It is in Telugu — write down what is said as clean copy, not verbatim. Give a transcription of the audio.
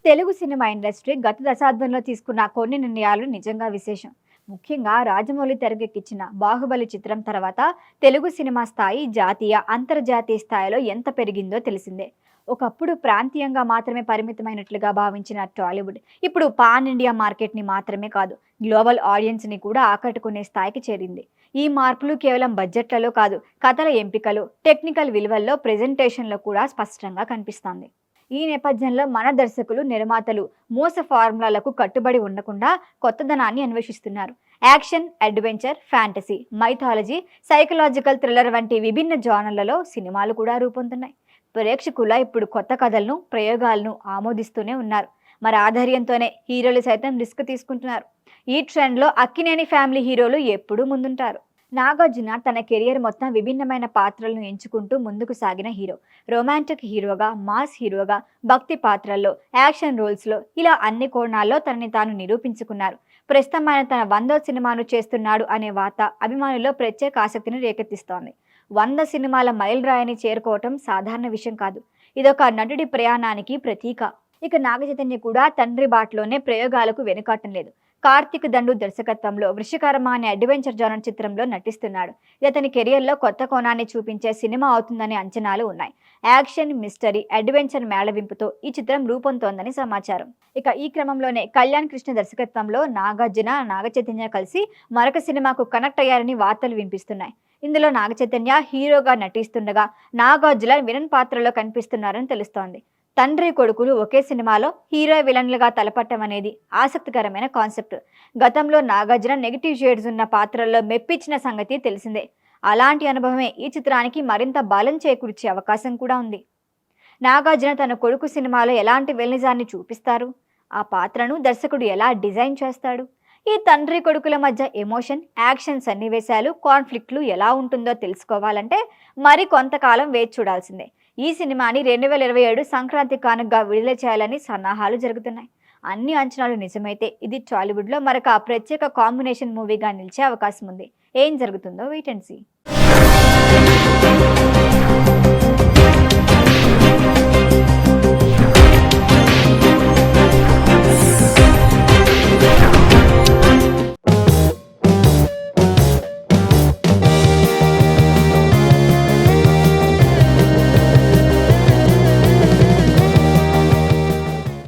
తెలుగు సినిమా ఇండస్ట్రీ గత దశాబ్దంలో తీసుకున్న కొన్ని నిర్ణయాలు నిజంగా విశేషం. ముఖ్యంగా రాజమౌళి తెరకెక్కించిన 'బాహుబలి' చిత్రం తర్వాత తెలుగు సినిమా స్థాయి జాతీయ, అంతర్జాతీయ స్థాయిలో ఎంత పెరిగిందో తెలిసిందే. ఒకప్పుడు ప్రాంతీయంగా మాత్రమే పరిమితమైనట్లుగా భావించిన టాలీవుడ్ ఇప్పుడు పాన్ ఇండియా మార్కెట్ని మాత్రమే కాదు, గ్లోబల్ ఆడియన్స్ని కూడా ఆకట్టుకునే స్థాయికి చేరింది. ఈ మార్పులు కేవలం బడ్జెట్లలో కాదు, కథల ఎంపికలు, టెక్నికల్ విలువల్లో, ప్రెజెంటేషన్లో కూడా స్పష్టంగా కనిపిస్తోంది. ఈ నేపథ్యంలో మన దర్శకులు, నిర్మాతలు మోస ఫార్ములాలకు కట్టుబడి ఉండకుండా కొత్తదనాన్ని అన్వేషిస్తున్నారు. Action, adventure, fantasy, mythology, psychological thriller వంటి విభిన్న జానర్లలో సినిమాలు కూడా రూపొందుతున్నాయి. ప్రేక్షకుల ఇప్పుడు కొత్త కథలను, ప్రయోగాలను ఆమోదిస్తూనే ఉన్నారు. మరి ఆధైర్యంతోనే హీరోలు సైతం రిస్క్ తీసుకుంటున్నారు. ఈ ట్రెండ్లో అక్కినేని ఫ్యామిలీ హీరోలు ఎప్పుడూ ముందుంటారు. నాగార్జున తన కెరియర్ మొత్తం విభిన్నమైన పాత్రలను ఎంచుకుంటూ ముందుకు సాగిన హీరో. రొమాంటిక్ హీరోగా, మాస్ హీరోగా, భక్తి పాత్రల్లో, యాక్షన్ రోల్స్లో, ఇలా అన్ని కోణాల్లో తనని తాను నిరూపించుకున్నారు. ప్రస్తుతం ఆయన తన 100వ సినిమాను చేస్తున్నాడు అనే వార్త అభిమానుల్లో ప్రత్యేక ఆసక్తిని రేకెత్తిస్తోంది. 100 సినిమాల మైలురాయిని చేరుకోవటం సాధారణ విషయం కాదు. ఇదొక నటుడి ప్రయాణానికి ప్రతీక. ఇక నాగచైతన్య కూడా తండ్రి బాటలోనే ప్రయోగాలకు వెనుకాటం లేదు. కార్తిక్ దండు దర్శకత్వంలో వృషికర్మ అనే అడ్వెంచర్ జానర్ చిత్రంలో నటిస్తున్నాడు. ఇది అతని కెరియర్లో కొత్త కోణాన్ని చూపించే సినిమా అవుతుందనే అంచనాలు ఉన్నాయి. యాక్షన్, మిస్టరీ, అడ్వెంచర్ మేళవింపుతో ఈ చిత్రం రూపొందుతోందని సమాచారం. ఇక ఈ క్రమంలోనే కళ్యాణ్ కృష్ణ దర్శకత్వంలో నాగార్జున, నాగచైతన్య కలిసి మరొక సినిమాకు కనెక్ట్ అయ్యారని వార్తలు వినిపిస్తున్నాయి. ఇందులో నాగచైతన్య హీరోగా నటిస్తుండగా నాగార్జున విలన్ పాత్రలో కనిపిస్తున్నారని తెలుస్తోంది. తండ్రి కొడుకులు ఒకే సినిమాలో హీరో విలన్లుగా తలపట్టం అనేది ఆసక్తికరమైన కాన్సెప్ట్. గతంలో నాగార్జున నెగిటివ్ షేడ్స్ ఉన్న పాత్రల్లో మెప్పించిన సంగతి తెలిసిందే. అలాంటి అనుభవమే ఈ చిత్రానికి మరింత బలం చేకూర్చే అవకాశం కూడా ఉంది. నాగార్జున తన కొడుకు సినిమాలో ఎలాంటి విలనిజాన్ని చూపిస్తారు, ఆ పాత్రను దర్శకుడు ఎలా డిజైన్ చేస్తాడు, ఈ తండ్రి కొడుకుల మధ్య ఎమోషన్, యాక్షన్ సన్నివేశాలు, కాన్ఫ్లిక్ట్లు ఎలా ఉంటుందో తెలుసుకోవాలంటే మరి కొంతకాలం వేచి చూడాల్సిందే. ఈ సినిమాని 2027 సంక్రాంతి కానుకగా విడుదల చేయాలని సన్నాహాలు జరుగుతున్నాయి. అన్ని అంచనాలు నిజమైతే ఇది టాలీవుడ్లో మరొక ప్రత్యేక కాంబినేషన్ మూవీగా నిలిచే అవకాశం ఉంది. ఏం జరుగుతుందో వెయిట్ అండ్ సీ.